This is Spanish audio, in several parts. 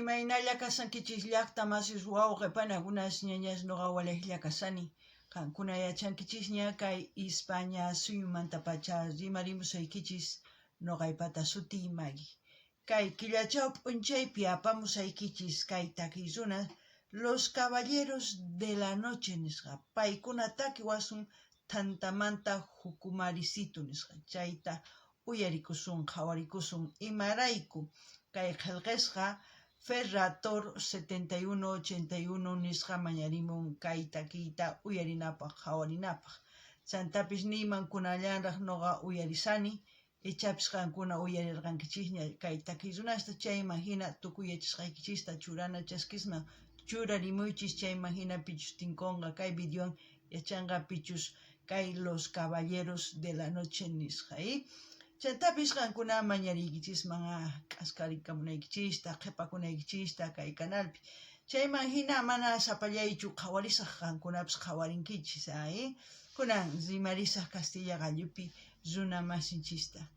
Imaynalla kasankichis llaqta masis wawqipana unas ñañas nuqa walayklla kasani. Qankuna yachankichis ña kay España suyumantapacha rimarimusaykichis nuqaypata sutiy Maggie. Kay killachaw p'unchaypi apamusaykichis kay takiy runa Los Caballeros de la Noche nisqa. Paykuna takiwasun tantamanta hukumarisitu nisqa. Chayta uyarikusun, qhawarikusun imarayku kay qillqisqa Ferrator 7181 nisqa mañarimun kay takiyta uyarinapaq qhawarinapaq. Chantapis niymankunallanraq nuqa uyarisani, ichapis qankuna uyarirqankichisña kay takiy runasta chayman hina tukuyachisqaykichista churana chaskisman churarimuychis chayman hina pichus tinkunqa kay videowan yachanqa pichus kay Los Caballeros de la Noche nisqa. Chantapis qankuna mañariykichis k'askarikamunaykichista, qhipakunaykichista kay kanalpi. Chayman hina mana sapallaychu qhawarisaq qankunapis qhawarinkichis. Kunan rimarisaq Castilla Gallupi runa masinchista.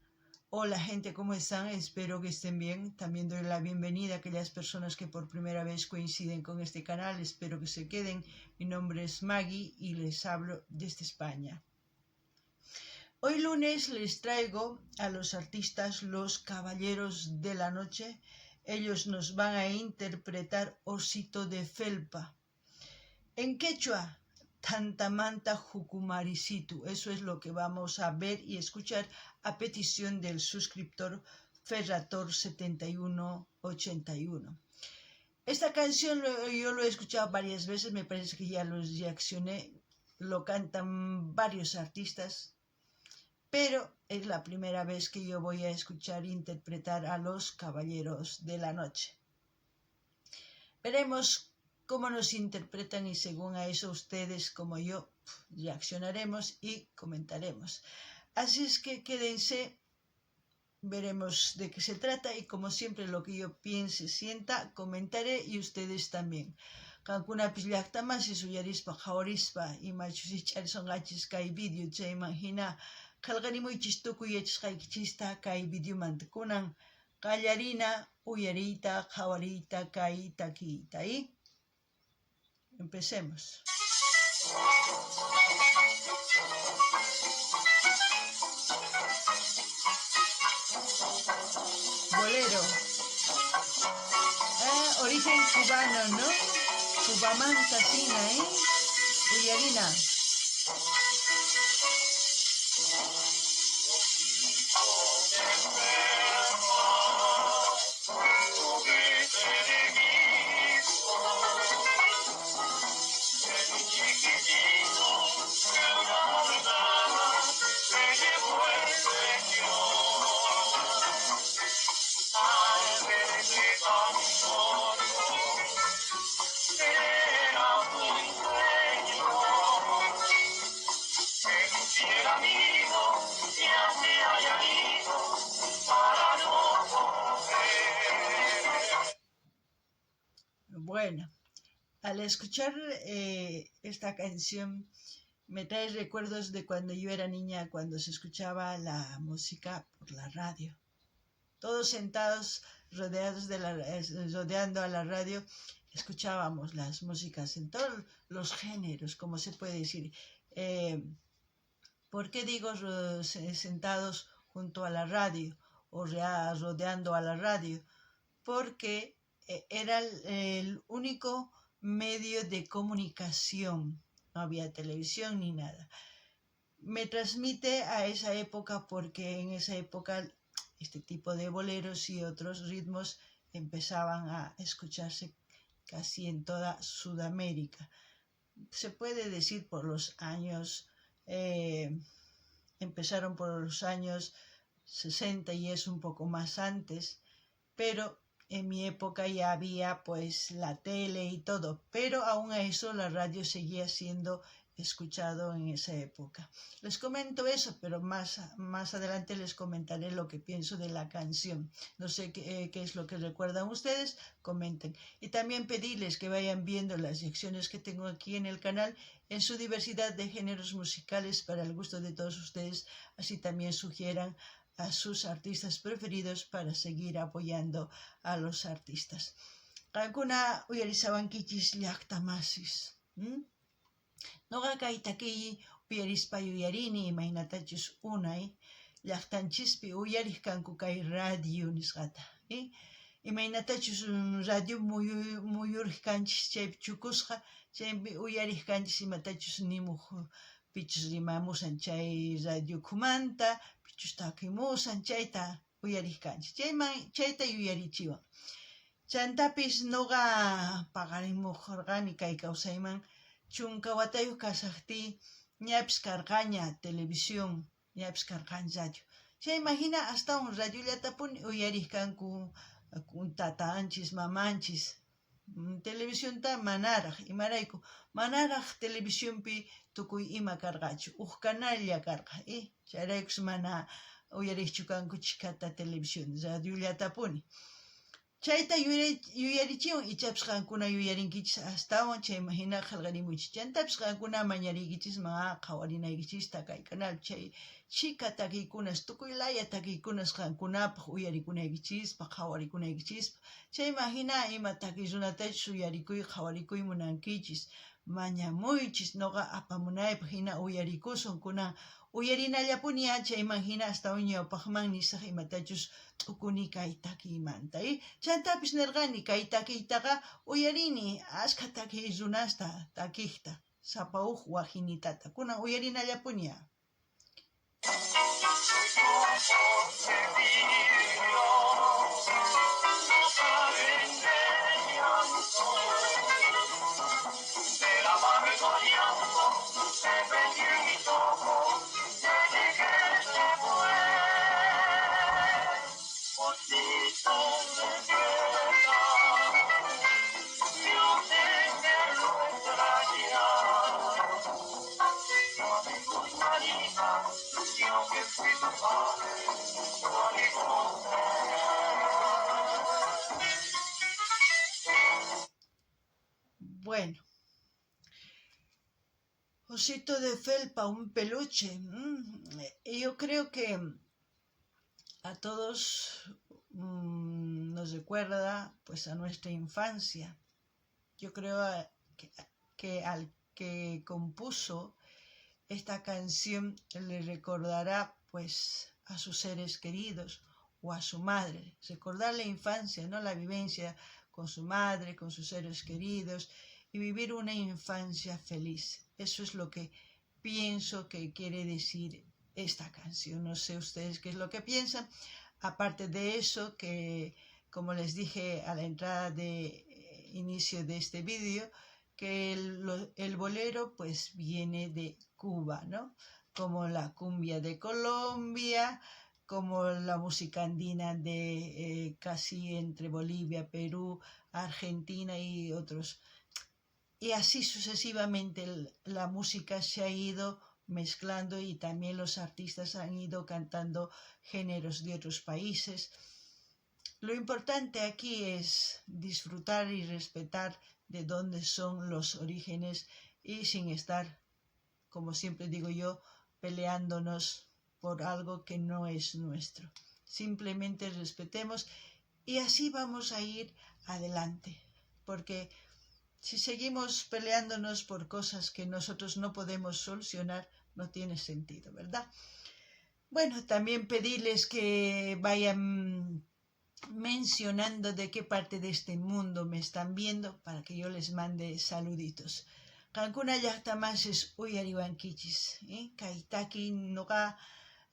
Hola gente, ¿cómo están? Espero que estén bien. También doy la bienvenida a aquellas personas que por primera vez coinciden con este canal. Espero que se queden. Mi nombre es Maggie y les hablo desde España. Hoy lunes les traigo a los artistas Los Caballeros de la Noche. Ellos nos van a interpretar Osito de Felpa. En quechua, Tantamanta Hukumarisitu. Eso es lo que vamos a ver y escuchar a petición del suscriptor Ferrator 7181. Esta canción yo lo he escuchado varias veces, me parece que ya los reaccioné. Lo cantan varios artistas, pero es la primera vez que yo voy a escuchar interpretar a Los Caballeros de la Noche. Veremos cómo nos interpretan y según a eso ustedes como yo reaccionaremos y comentaremos. Así es que quédense, veremos de qué se trata y como siempre lo que yo piense, sienta, comentaré y ustedes también. Qankunapis llaqtamasis uyarispa, qhawarispa imachusi charisonqachis kay video chayman hina qillqarimuychis tukuyachisqaykichista kay videomanta kunan qallarina uyariyta qhawariyta kay takiyta. Empecemos. Bolero. Origen cubano, ¿no? Cubamanta fina, Uyarina. Bueno, al escuchar esta canción me trae recuerdos de cuando yo era niña, cuando se escuchaba la música por la radio. Todos sentados, rodeando a la radio, escuchábamos las músicas en todos los géneros, como se puede decir. ¿Por qué digo sentados junto a la radio o rodeando a la radio? Porque era el único medio de comunicación, no había televisión ni nada. Me transmite a esa época porque en esa época este tipo de boleros y otros ritmos empezaban a escucharse casi en toda Sudamérica. Se puede decir por los años, empezaron por los años 60 y es un poco más antes, pero en mi época ya había pues la tele y todo, pero aún a eso la radio seguía siendo escuchado en esa época. Les comento eso, pero más adelante les comentaré lo que pienso de la canción. No sé qué es lo que recuerdan ustedes, comenten. Y también pedirles que vayan viendo las secciones que tengo aquí en el canal en su diversidad de géneros musicales para el gusto de todos ustedes, así también sugieran a sus artistas preferidos para seguir apoyando a los artistas. Qankuna uyarisawankichis llaqta masis. Nuqa kay takiy uyarispa yuyarini imaynatachus unay llaqtanchispi uyariq kanku kay radio nisqata. Imaynatachus radio muyuriq kanchis chaypi chukusqa chaypi uyariq kanchis imatachus nimuq pichus rimamusan chay radiokumanta pichus takimusan chayta uyariq kanchis. Chayta yuyarichiwan. Chantapis nuqa paqarimuqurqani kay kawsayman chunka watayuq kasaqti ñapis karqaña televisión, ñapis karqaña radio. Chayman hina astawan radiollatapuni uyariq kanku tatanchis, mamanchis. Televisionta manaraq, imarayku manaraq televisionpi tukuy ima karqachu, uq canalla karqa. Chayraykus mana uyariqchu kanku chikata televisión, radiollatapuni. Chayta yuyarichiwan ichapis qankuna yuyarinkichis astawan chayman hina qalqarimunchis. Chantapis qankuna mañariykichis qawarinaykichista kay canal chay chika takiykunas tukuylaya takiykunas qankunapaq uyarikunaykichis qawarikunaykichis. Chayman hina ima takiy runatachus uyarikuy qawarikuy munankichis. Mañamuychis nuqa apamunaypaq hina uyarikusun kunan uyarinallapuni chayman hina astawan ñawpaqman nisaq imatachus t'ukuni kay takiymanta. Chantapis nirqani kay takiytaqa uyarini ashka takiy runasta takiqta sapa huk wajinitata kunan uyarinallapuni. Bueno, osito de felpa, un peluche. Yo creo que a todos nos recuerda pues a nuestra infancia. Yo creo que al que compuso esta canción le recordará pues a sus seres queridos o a su madre. Recordar la infancia, ¿no? La vivencia con su madre, con sus seres queridos y vivir una infancia feliz. Eso es lo que pienso que quiere decir esta canción. No sé ustedes qué es lo que piensan. Aparte de eso, que como les dije a la entrada de inicio de este vídeo, que el bolero pues viene de Cuba, ¿no? Como la cumbia de Colombia, como la música andina de casi entre Bolivia, Perú, Argentina y otros. Y así sucesivamente la música se ha ido mezclando y también los artistas han ido cantando géneros de otros países. Lo importante aquí es disfrutar y respetar de dónde son los orígenes y sin estar, como siempre digo yo, peleándonos por algo que no es nuestro. Simplemente respetemos y así vamos a ir adelante, porque si seguimos peleándonos por cosas que nosotros no podemos solucionar, no tiene sentido, ¿verdad? Bueno, también pedirles que vayan mencionando de qué parte de este mundo me están viendo para que yo les mande saluditos. Qankuna llaqtamasis uyariwankichis, kaytaki nuqa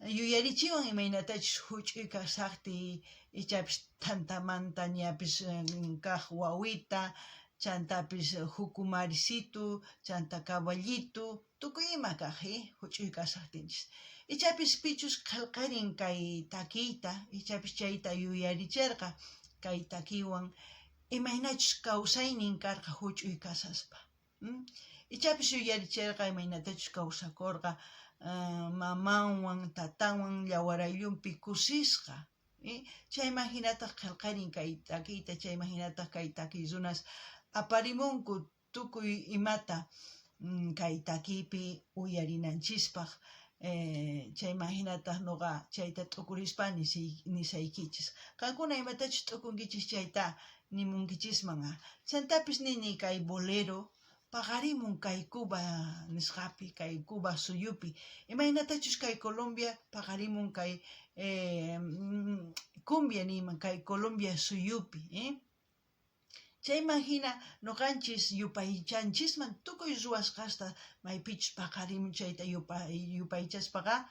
yuyarichiwan imaynatachus huch'uy kasaqti ichapis tantamanta ñapis kaq wawita, chantapis hukumarisitu, chanta caballitu, tukuy ima kaq huch'uy kasaqtinchis. Ichapis pichus qalqarin kay takiyta, ichapis chayta yuyaricharqa kay takiwan imaynachus kawsaynin karqa huch'uy kasaspa. Ichapis yuyaricharqa imaynatachus kawsakurqa mamanwan, tatanwan llawarayllunpi kusisqa. Chayman hinataq qalqarin kay takiyta, chayman hinataq kay takiy runas aparimunku tukuy imata kay takiypi uyarinanchispaq. Chay imaginataq nuqa chayta t'ukurispa nisaykichis. Qankuna imatachus t'ukunkichis chayta nimunkichisman. Chantapis nini kay bolero paqarimun kay Cuba nisqapi, kay Cuba suyupi. Imaynatachus kay Colombia paqarimun kay cumbia niman kay Colombia suyupi. Chayman hina nuqanchis yupaychanchisman tukuy ruwasqasta maypichus paqarimun chayta yupaychaspaqa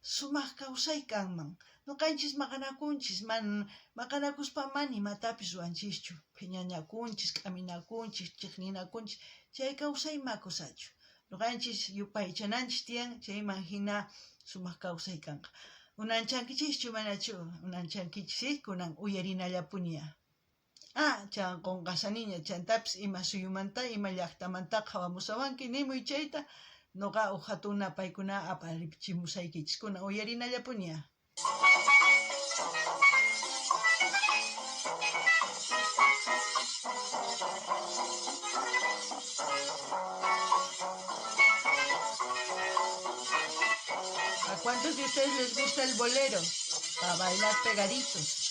sumaq kawsay kanman. Nuqanchis maqanakunchis, maqanakuspa mana imatapis ruwanchischu. Phiñañakunchis, k'aminakunchis, chiqninakunchis, chay kawsay makusachu. Nuqanchis yupaychananchis tiyan, chayman hina sumaq kawsay kanqa. Unanchankichikchu manachu? Unanchankichis, kunan uyarinallapuña. Chan qunqasaniña, chantapis ima suyumanta, ima llaqtamantaqa hawamusawanki nimuy chayta, nuqa hatuna paykuna aparichimusaykichis, kunan uyarinallapuña. ¿A cuántos de ustedes les gusta el bolero? Para bailar pegaditos.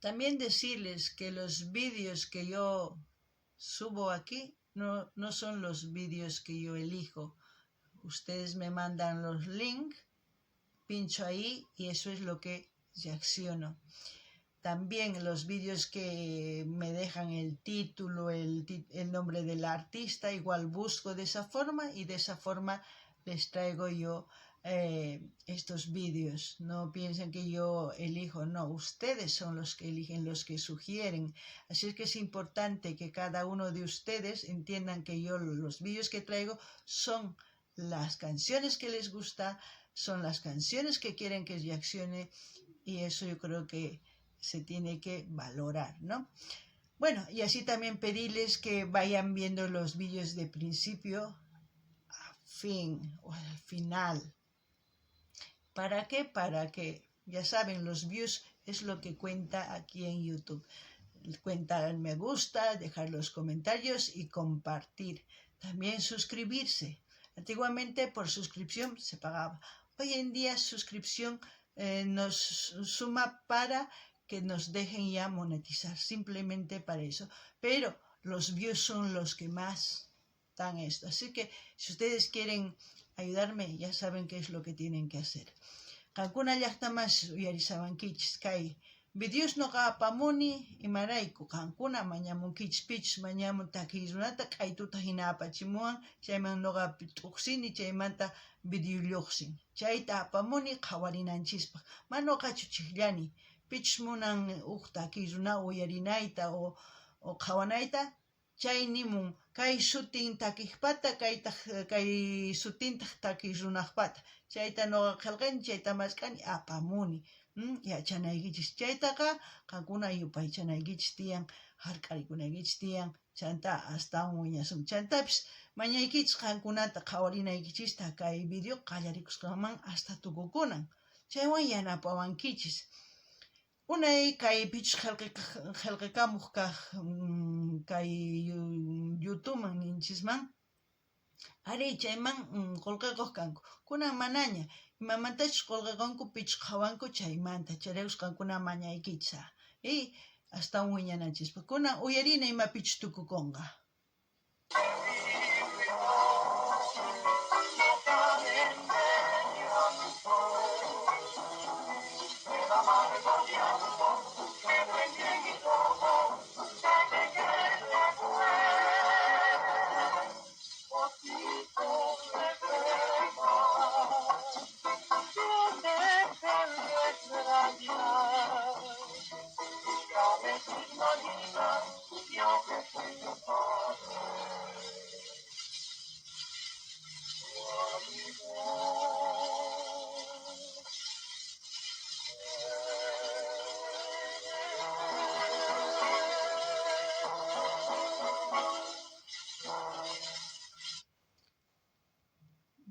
También decirles que los vídeos que yo subo aquí no son los vídeos que yo elijo. Ustedes me mandan los links, pincho ahí y eso es lo que reacciono. También los vídeos que me dejan el título, el nombre del artista, igual busco de esa forma y de esa forma les traigo yo estos vídeos. No piensen que yo elijo, no, ustedes son los que eligen, los que sugieren. Así es que es importante que cada uno de ustedes entiendan que yo los vídeos que traigo son las canciones que les gusta, son las canciones que quieren que reaccione y eso yo creo que se tiene que valorar, ¿no? Bueno, y así también pedirles que vayan viendo los vídeos de principio a fin o al final. ¿Para qué? Para que, ya saben, los views es lo que cuenta aquí en YouTube. Cuenta el me gusta, dejar los comentarios y compartir. También suscribirse. Antiguamente por suscripción se pagaba. Hoy en día suscripción nos suma para que nos dejen ya monetizar, simplemente para eso. Pero los views son los que más dan esto. Así que si ustedes quieren ayudarme, ya saben qué es lo que tienen que hacer. Qankuna llaqtamas uyarisawankichis kay videos noqa apamuni imarayku qankuna mañamunkichis pichus mañamun takiy runata k'aytuta hina apachimuwan chayman noqa t'uqsini chaymanta video lluqsin. Chayta apamuni qhawarinanchispaq. Ma noqachu chiqllani. Pichus munan takiy runa uyarinayta o qhawanayta, chay nimun kay sutin takiqpata kay sutintaq takiy runaqpata. Chayta noqa qillqani, chayta mask'ani apamuni. Yachanaykichis chaytaqa qankuna yupaychanaykichis tiyan, hark'arikunaykichis tiyan, chanta astawan wiñasum. Chantapis mañaykichis qankunata qhawarinaykichista kay video qallarikusqanman hasta tukukunan. Chaywan yanapawankichis. Unay kay pichus qillqikamuq kaq kay YouTubeman ninchisman ari chayman qullqikuq kanku. Kunan manaña imamantachus qullqikunku pichus qhawanku chaymanta chayrikusqankuna mañaykichis y hasta wiñananchispa. Kunan uyarina ima pichus tukukunqa.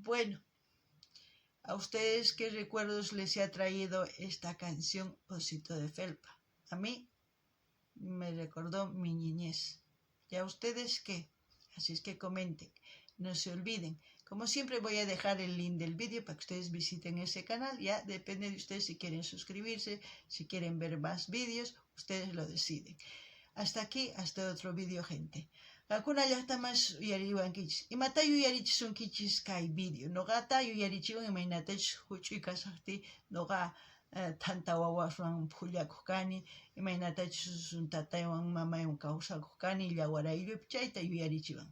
Bueno, ¿a ustedes qué recuerdos les ha traído esta canción Osito de Felpa? A mí me recordó mi niñez. ¿Y a ustedes qué? Así es que comenten, no se olviden. Como siempre voy a dejar el link del vídeo para que ustedes visiten ese canal. Ya depende de ustedes si quieren suscribirse, si quieren ver más vídeos, ustedes lo deciden. Hasta aquí, hasta otro vídeo, gente. Kakuna llaqtamas uyariwankichis. Imata yuyarichisunkichis kay vídeo. Noqata yuyarichiwan imaynatachu huch'uy kasaqti noqa tanta wawaswan phullakuq kani, imaynatachu tataywan mamaywan kawsakuq kani, llawara ayllupi chayta yuyarichiwan.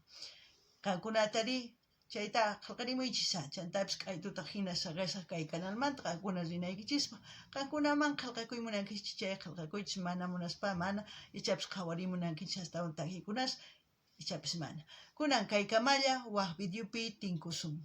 Qankunatari chayta qillqarimuychis, chantapis k'aytutaq hina saqesaq kay canalmanta qankuna rinaykichispa. Qankunaman qillqakuy munankichis, chay qillqakuychis, mana munaspa mana, ichapis qhawarimunankichis astawan takikunasa, ichapis mana. Kunan kay kamalla waq videopi tinkusun.